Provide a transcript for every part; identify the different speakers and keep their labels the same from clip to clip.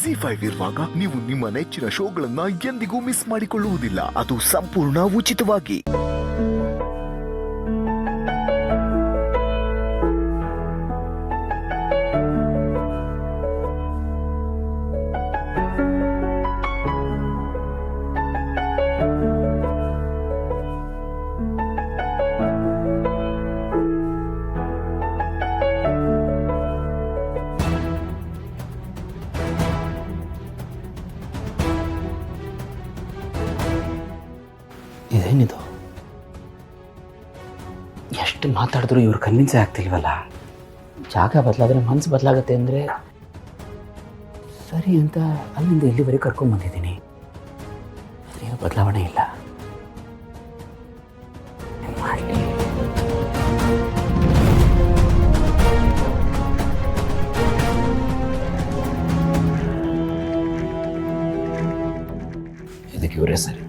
Speaker 1: ಜಿ5 ಇರುವಾಗ ನೀವು ನಿಮ್ಮ ನೆಚ್ಚಿನ ಶೋಗಳನ್ನ ಎಂದಿಗೂ ಮಿಸ್ ಮಾಡಿಕೊಳ್ಳುವುದಿಲ್ಲ. ಅದು ಸಂಪೂರ್ಣ ಉಚಿತವಾಗಿ.
Speaker 2: ಇದೇನಿದು? ಎಷ್ಟು ಮಾತಾಡಿದ್ರು ಇವ್ರು ಕನ್ವಿನ್ಸೇ ಆಗ್ತಿಲ್ವಲ್ಲ. ಜಾಗ ಬದಲಾದರೆ ಮನಸ್ಸು ಬದಲಾಗತ್ತೆ ಅಂದರೆ ಸರಿ ಅಂತ ಅಲ್ಲಿಂದ ಇಲ್ಲಿವರೆಗೆ ಕರ್ಕೊಂಬಂದಿದ್ದೀನಿ. ಅದೇನು ಬದಲಾವಣೆ ಇಲ್ಲ. ಏನ್ ಮಾಡ್ಲಿ? ಇದಕ್ಕೆ ಇವರೇ ಸರಿ.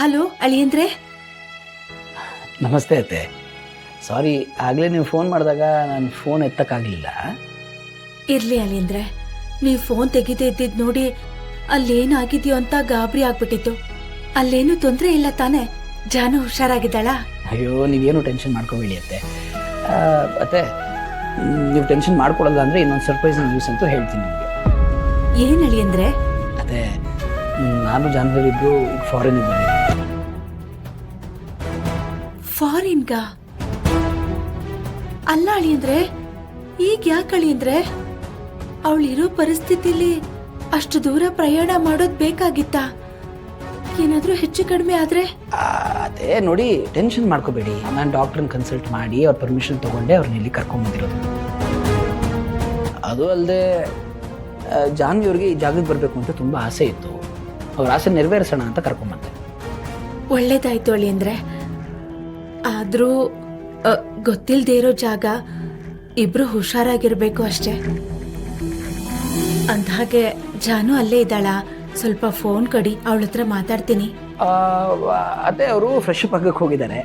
Speaker 3: ಹಲೋ ಅಳಿಯಂದ್ರೆ.
Speaker 2: ನಮಸ್ತೆ ಅತ್ತೆ. ಸಾರಿ, ಆಗಲೇ ನೀವು ಫೋನ್ ಮಾಡಿದಾಗ ನಾನು ಫೋನ್ ಎತ್ತಕ್ಕಾಗಲಿಲ್ಲ.
Speaker 3: ಇರ್ಲಿ ಅಳಿಯಂದ್ರೆ, ನೀವು ಫೋನ್ ತೆಗಿದೇ ಇದ್ದಿದ್ದು ನೋಡಿ ಅಲ್ಲೇನಾಗಿದೆಯೋ ಅಂತ ಗಾಬರಿ ಆಗ್ಬಿಟ್ಟಿತ್ತು. ಅಲ್ಲೇನು ತೊಂದರೆ ಇಲ್ಲ ತಾನೆ? ಜಾನು ಹುಷಾರಾಗಿದ್ದಾಳಾ?
Speaker 2: ಅಯ್ಯೋ, ನೀವೇನು ಟೆನ್ಷನ್ ಮಾಡ್ಕೋಬೇಡಿ ಅತ್ತೆ. ಅತ್ತೆ, ನೀವು ಟೆನ್ಷನ್ ಮಾಡ್ಕೊಡಲ್ಲ ಅಂದರೆ ಇನ್ನೊಂದು ಸರ್ಪ್ರೈಸಿಂಗ್ ನ್ಯೂಸ್ ಅಂತೂ ಹೇಳ್ತೀನಿ ನಿಮಗೆ.
Speaker 3: ಏನು ಅಳಿಯಂದ್ರೆ?
Speaker 2: ಅದೇ, ನಾನು ಜಾನ್ವರಿಬ್ರು ಫಾರಿನಿಗೆ ಬಂದಿದ್ದೀನಿ.
Speaker 3: ಫಾರಿನ್ಗ? ಅಲ್ಲ ಅಳಿಯಂದ್ರೆ, ಈಗ ಯಾಕೆ ಅಳಿಯಂದ್ರೆ? ಅವಳಿರೋ ಪರಿಸ್ಥಿತಿಲಿ ಅಷ್ಟು ದೂರ ಪ್ರಯಾಣ ಮಾಡೋದು ಬೇಕಾಗಿತ್ತಾ? ಏನಾದ್ರೂ ಹೆಚ್ಚು ಕಡಿಮೆ ಆದ್ರೆ?
Speaker 2: ಅದೇ ನೋಡಿ, ಟೆನ್ಷನ್ ಮಾಡ್ಕೋಬೇಡಿ. ನಾನು ಡಾಕ್ಟ್ರನ್ನ ಕನ್ಸಲ್ಟ್ ಮಾಡಿ ಅವ್ರ ಪರ್ಮಿಷನ್ ತೊಗೊಂಡೆ ಅವ್ರನ್ನ ಇಲ್ಲಿ ಕರ್ಕೊಂಡ್ಬಂದಿರೋದು. ಅದು ಅಲ್ಲದೆ ಜಾನ್ವಿಯವ್ರಿಗೆ ಈ ಜಾಗಕ್ಕೆ ಬರಬೇಕು ಅಂತ ತುಂಬ ಆಸೆ ಇತ್ತು. ಅವ್ರ ಆಸೆ ನೆರವೇರಿಸೋಣ ಅಂತ ಕರ್ಕೊಂಬಂದೆ.
Speaker 3: ಒಳ್ಳೇದಾಯ್ತು ಅಳಿಯಂದ್ರೆ. ಆದ್ರೂ ಗೊತ್ತಿಲ್ದೇ ಇರೋ ಜಾಗ, ಇಬ್ರು ಹುಷಾರಾಗಿರ್ಬೇಕು ಅಷ್ಟೇ. ಅಂದ್ಹಾಗೆ ಜಾನು ಅಲ್ಲೇ ಇದ್ದಾಳ? ಸ್ವಲ್ಪ ಫೋನ್ ಕೊಡಿ, ಅವಳ ಹತ್ರ ಮಾತಾಡ್ತೀನಿ.
Speaker 2: ಅದೇ ಅವರು ಫ್ರೆಶ್ ಅಪ್ ಆಗಕ್ಕೆ ಹೋಗಿದ್ದಾರೆ.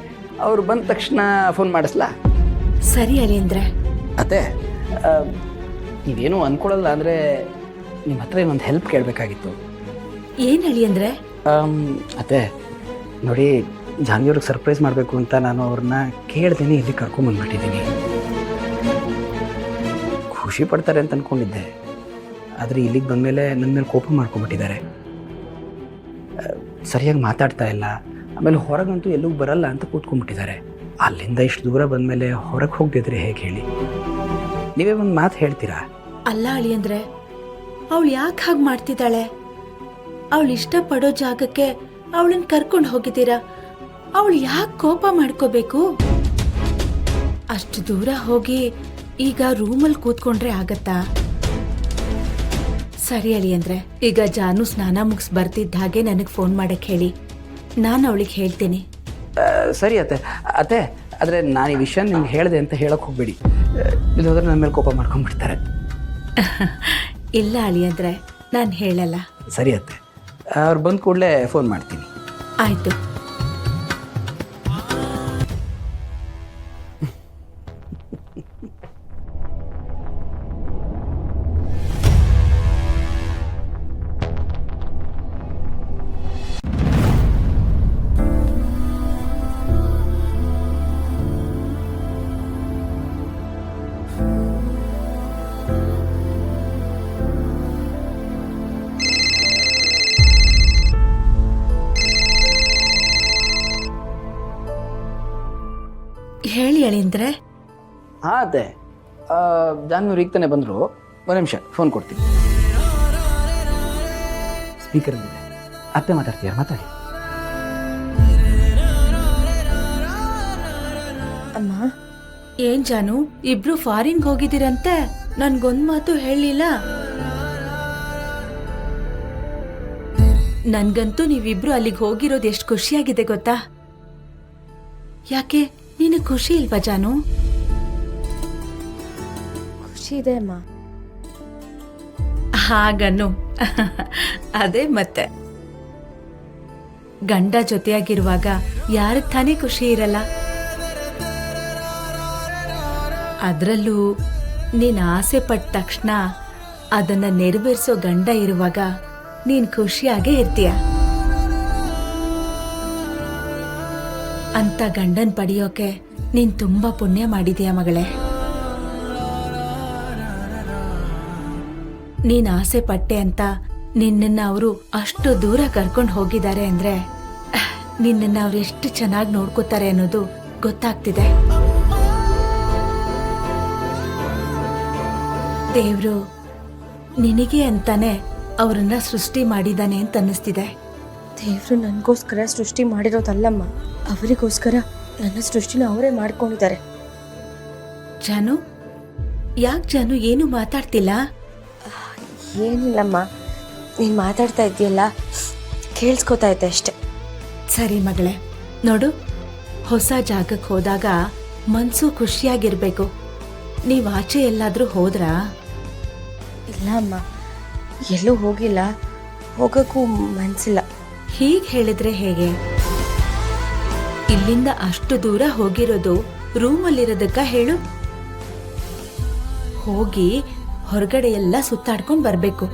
Speaker 2: ಅವ್ರು ಬಂದ ತಕ್ಷಣ ಫೋನ್ ಮಾಡಿಸ್ಲಾ?
Speaker 3: ಸರಿ ಅಳಿಯಂದ್ರೆ.
Speaker 2: ಅದೇ, ನೀವೇನು ಅಂದ್ಕೊಳಲ್ಲ ಅಂದರೆ ನಿಮ್ಮ ಹತ್ರ ಇನ್ನೊಂದು ಹೆಲ್ಪ್ ಕೇಳಬೇಕಾಗಿತ್ತು.
Speaker 3: ಏನು ಅಳಿಯಂದ್ರೆ?
Speaker 2: ಅದೇ ನೋಡಿ, ಜಾನ್ವಿಯವ್ರಿಗೆ ಸರ್ಪ್ರೈಸ್ ಮಾಡಬೇಕು ಅಂತ ನಾನು ಅವ್ರನ್ನ ಕೇಳ್ದೇನೆ ಇಲ್ಲಿ ಕರ್ಕೊಂಬಂದ್ಬಿಟ್ಟಿದ್ದೀನಿ. ಖುಷಿ ಪಡ್ತಾರೆ ಅಂತ ಅಂದ್ಕೊಂಡಿದ್ದೆ, ಆದರೆ ಇಲ್ಲಿಗೆ ಬಂದಮೇಲೆ ನನ್ನ ಮೇಲೆ ಕೋಪ ಮಾಡ್ಕೊಂಡ್ಬಿಟ್ಟಿದ್ದಾರೆ. ಸರಿಯಾಗಿ ಮಾತಾಡ್ತಾ ಇಲ್ಲ. ಆಮೇಲೆ ಹೊರಗಂತೂ ಎಲ್ಲೂ ಬರಲ್ಲ ಅಂತ ಕೂತ್ಕೊಂಡ್ಬಿಟ್ಟಿದ್ದಾರೆ. ಅಲ್ಲಿಂದ ಇಷ್ಟು ದೂರ ಬಂದಮೇಲೆ ಹೊರಗೆ ಹೋಗದಿದ್ರೆ ಹೇಗೆ ಹೇಳಿ? ನೀವೇ ಒಂದು ಮಾತು ಹೇಳ್ತೀರಾ?
Speaker 3: ಅಲ್ಲ ಅಳಿಯಂದ್ರೆ, ಅವಳು ಯಾಕೆ ಹಾಗೆ ಮಾಡ್ತಿದ್ದಾಳೆ? ಅವಳು ಇಷ್ಟಪಡೋ ಜಾಗಕ್ಕೆ ಅವಳನ್ನ ಕರ್ಕೊಂಡು ಹೋಗಿದ್ದೀರಾ. ಅವಳು ಯಾಕೆ ಕೋಪ ಮಾಡ್ಕೋಬೇಕು? ಅಷ್ಟು ದೂರ ಹೋಗಿ ಈಗ ರೂಮಲ್ಲಿ ಕೂತ್ಕೊಂಡ್ರೆ ಆಗತ್ತಾ? ಸರಿ ಅಳಿಯಂದ್ರೆ, ಈಗ ಜಾನು ಸ್ನಾನ ಮುಗಿಸ್ ಬರ್ತಿದ್ದ ಹಾಗೆ ನನಗೆ ಫೋನ್ ಮಾಡಕ್ಕೆ ಹೇಳಿ, ನಾನು ಅವಳಿಗೆ ಹೇಳ್ತೀನಿ.
Speaker 2: ಸರಿ ಅತ್ತೆ. ಅತ್ತೆ, ಆದರೆ ನಾನು ಈ ವಿಷಯ ನಿಮ್ಗೆ ಹೇಳಿದೆ ಅಂತ ಹೇಳಕ್ಕೆ ಹೋಗ್ಬೇಡಿ. ಇಲ್ಲಿ ಹೋದ್ರೆ ನನ್ನ ಮೇಲೆ ಕೋಪ ಮಾಡ್ಕೊಂಡ್ಬಿಡ್ತಾರೆ.
Speaker 3: ಇಲ್ಲ ಅಳಿಯಂದ್ರೆ, ನಾನು ಹೇಳಲ್ಲ.
Speaker 2: ಸರಿ ಅತ್ತೆ, ಅವ್ರು ಬಂದ ಕೂಡಲೇ ಫೋನ್ ಮಾಡ್ತೀನಿ.
Speaker 3: ಆಯ್ತು. ಹೇಳಿ ಅಳಿಯಂದ್ರೆ.
Speaker 2: ಹಾಂ ಅತ್ತೆ, ಜಾನ್ವರಿ ಈಗ ತಾನೇ ಬಂದರು. ಒಂದು ನಿಮಿಷ ಫೋನ್ ಕೊಡ್ತೀನಿ. ಸ್ಪೀಕರಲ್ಲಿದೆ. ಅತ್ತೆ ಮಾತಾಡ್ತೀಯ? ಮಾತಾಡಿ.
Speaker 3: ಅಮ್ಮ, ಏನ್ ಜಾನು, ಇಬ್ರು ಫಾರಿನ್ಗೆ ಹೋಗಿದ್ದೀರಂತೆ? ನನ್ಗೊಂದ್ ಮಾತು ಹೇಳಿಲ್ಲ. ನನ್ಗಂತೂ ನೀವಿಬ್ರು ಅಲ್ಲಿಗೆ ಹೋಗಿರೋದು ಎಷ್ಟು ಖುಷಿಯಾಗಿದೆ ಗೊತ್ತಾ? ಯಾಕೆ, ನೀನು ಖುಷಿ ಇಲ್ವಾ ಜಾನು?
Speaker 4: ಖುಷಿ ಇದೆ ಅಮ್ಮ.
Speaker 3: ಹಾಗನ್ನು ಅದೇ ಮತ್ತೆ ಗಂಡ ಜೊತೆಯಾಗಿರುವಾಗ ಯಾರಿಗೆ ತಾನೇ ಖುಷಿ ಇರಲ್ಲ. ಅದರಲ್ಲೂ ನೀನ್ ಆಸೆ ಪಟ್ಟ ತಕ್ಷಣ ಅದನ್ನ ನೆರವೇರಿಸೋ ಗಂಡ ಇರುವಾಗ ನೀನ್ ಖುಷಿಯಾಗೇ ಇರ್ತೀಯ. ಅಂತ ಗಂಡನ್ ಪಡೆಯೋಕೆ ನೀನ್ ತುಂಬಾ ಪುಣ್ಯ ಮಾಡಿದೀಯ ಮಗಳೇ. ನೀನ್ ಆಸೆ ಪಟ್ಟೆ ಅಂತ ನಿನ್ನನ್ನ ಅವರು ಅಷ್ಟು ದೂರ ಕರ್ಕೊಂಡು ಹೋಗಿದ್ದಾರೆ ಅಂದ್ರೆ ನಿನ್ನನ್ನ ಅವ್ರು ಎಷ್ಟು ಚೆನ್ನಾಗಿ ನೋಡ್ಕೋತಾರೆ ಅನ್ನೋದು ಗೊತ್ತಾಗ್ತಿದೆ. ದೇವ್ರು ನಿನಗೆ ಅಂತಾನೆ ಅವರನ್ನ ಸೃಷ್ಟಿ ಮಾಡಿದಾನೆ ಅಂತ ಅನ್ನಿಸ್ತಿದೆ.
Speaker 4: ದೇವ್ರು ನನಗೋಸ್ಕರ ಸೃಷ್ಟಿ ಮಾಡಿರೋದಲ್ಲಮ್ಮ, ಅವರಿಗೋಸ್ಕರ ನನ್ನ ಸೃಷ್ಟಿನ ಅವರೇ ಮಾಡ್ಕೊಂಡಿದ್ದಾರೆ.
Speaker 3: ಜಾನು, ಯಾಕೆ ಜಾನು ಏನು ಮಾತಾಡ್ತಿಲ್ಲ?
Speaker 4: ಏನಿಲ್ಲಮ್ಮ, ನೀನು ಮಾತಾಡ್ತಾ ಇದೆಯಲ್ಲ ಕೇಳಿಸ್ಕೊತಾ ಇದ್ದೆ ಅಷ್ಟೆ.
Speaker 3: ಸರಿ ಮಗಳೇ, ನೋಡು, ಹೊಸ ಜಾಗಕ್ಕೆ ಹೋದಾಗ ಮನ್ಸು ಖುಷಿಯಾಗಿರ್ಬೇಕು. ನೀವು ಆಚೆ ಎಲ್ಲಾದ್ರೂ ಹೋದ್ರಾ?
Speaker 4: ಇಲ್ಲ ಅಮ್ಮ, ಎಲ್ಲೂ ಹೋಗಿಲ್ಲ, ಹೋಗಕ್ಕೂ ಮನ್ಸಿಲ್ಲ.
Speaker 3: ಹೀಗೆ ಹೇಳಿದ್ರೆ ಹೇಗೆ? ಇಲ್ಲಿಂದ ಅಷ್ಟು ದೂರ ಹೋಗಿರೋದು ರೂಮಲ್ಲಿರೋದಕ್ಕ ಹೇಳು. ಹೋಗಿ ಹೊರಗಡೆ ಎಲ್ಲ ಸುತ್ತಾಡ್ಕೊಂಡು ಬರ್ಬೇಕು.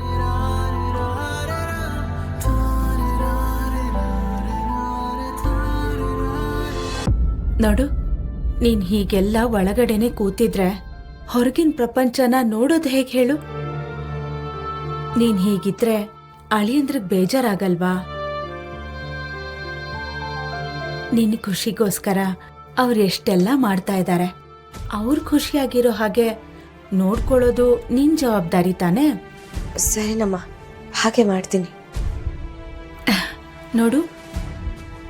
Speaker 3: ನೋಡು, ನೀನ್ ಹೀಗೆಲ್ಲ ಒಳಗಡೆನೆ ಕೂತಿದ್ರೆ ಹೊರಗಿನ ಪ್ರಪಂಚನ ನೋಡೋದು ಹೇಗೆ ಹೇಳು? ನೀನ್ ಹೀಗಿದ್ರೆ ಅಳಿಯಂದ್ರಿಗೆ ಬೇಜಾರಾಗಲ್ವಾ? ನಿನ್ನ ಖುಷಿಗೋಸ್ಕರ ಅವ್ರು ಎಷ್ಟೆಲ್ಲ ಮಾಡ್ತಾ ಇದ್ದಾರೆ. ಅವ್ರ ಖುಷಿಯಾಗಿರೋ ಹಾಗೆ ನೋಡ್ಕೊಳ್ಳೋದು ನಿನ್ ಜವಾಬ್ದಾರಿ ತಾನೇ?
Speaker 4: ಸರಿನಮ್ಮ, ಹಾಗೆ ಮಾಡ್ತೀನಿ.
Speaker 3: ನೋಡು,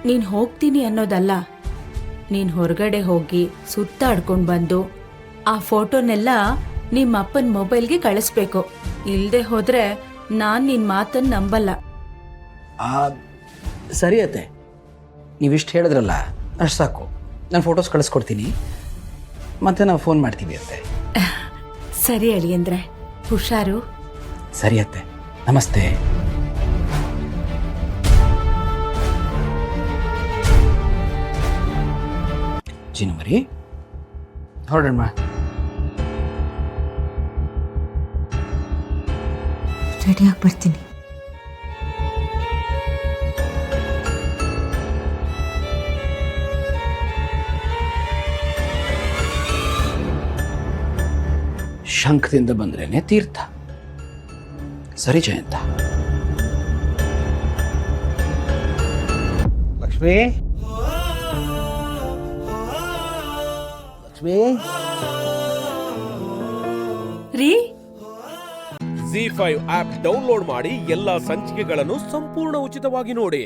Speaker 3: ನೀನ್ ಹೋಗ್ತೀನಿ ಅನ್ನೋದಲ್ಲ, ನೀನ್ ಹೊರಗಡೆ ಹೋಗಿ ಸುತ್ತಾಡ್ಕೊಂಡು ಬಂದು ಆ ಫೋಟೋನೆಲ್ಲ ನಿಮ್ಮ ಅಪ್ಪನ ಮೊಬೈಲ್ಗೆ ಕಳಿಸ್ಬೇಕು. ಇಲ್ದೆ ಹೋದ್ರೆ ನಾನ್ ನಿನ್ ಮಾತನ್ನ ನಂಬಲ್ಲ.
Speaker 2: ಸರಿ ಅತ್ತೆ, ನೀವಿಷ್ಟು ಹೇಳಿದ್ರಲ್ಲ ಅಷ್ಟು ಸಾಕು. ನಾನು ಫೋಟೋಸ್ ಕಳಿಸ್ಕೊಡ್ತೀನಿ, ಮತ್ತೆ ನಾವು ಫೋನ್ ಮಾಡ್ತೀವಿ ಅತ್ತೆ.
Speaker 3: ಸರಿ ಅಳಿಯಂದ್ರೆ, ಹುಷಾರು.
Speaker 2: ಸರಿ ಅತ್ತೆ, ನಮಸ್ತೆ. ಚಿನ್ನಮರಿ, ಹೊರಡೋಣ.
Speaker 4: ರೆಡಿಯಾಗಿ ಬರ್ತೀನಿ.
Speaker 2: ಶಂಖದಿಂದ ಬಂದ್ರೇನೆ ತೀರ್ಥ. ಸರಿ ಜಯಂತ.
Speaker 5: ಲಕ್ಷ್ಮಿ, ಲಕ್ಷ್ಮಿ.
Speaker 3: ರೀ,
Speaker 6: ZEE5 ಆಪ್ ಡೌನ್ಲೋಡ್ ಮಾಡಿ ಎಲ್ಲಾ ಸಂಚಿಕೆಗಳನ್ನು ಸಂಪೂರ್ಣ ಉಚಿತವಾಗಿ ನೋಡಿ.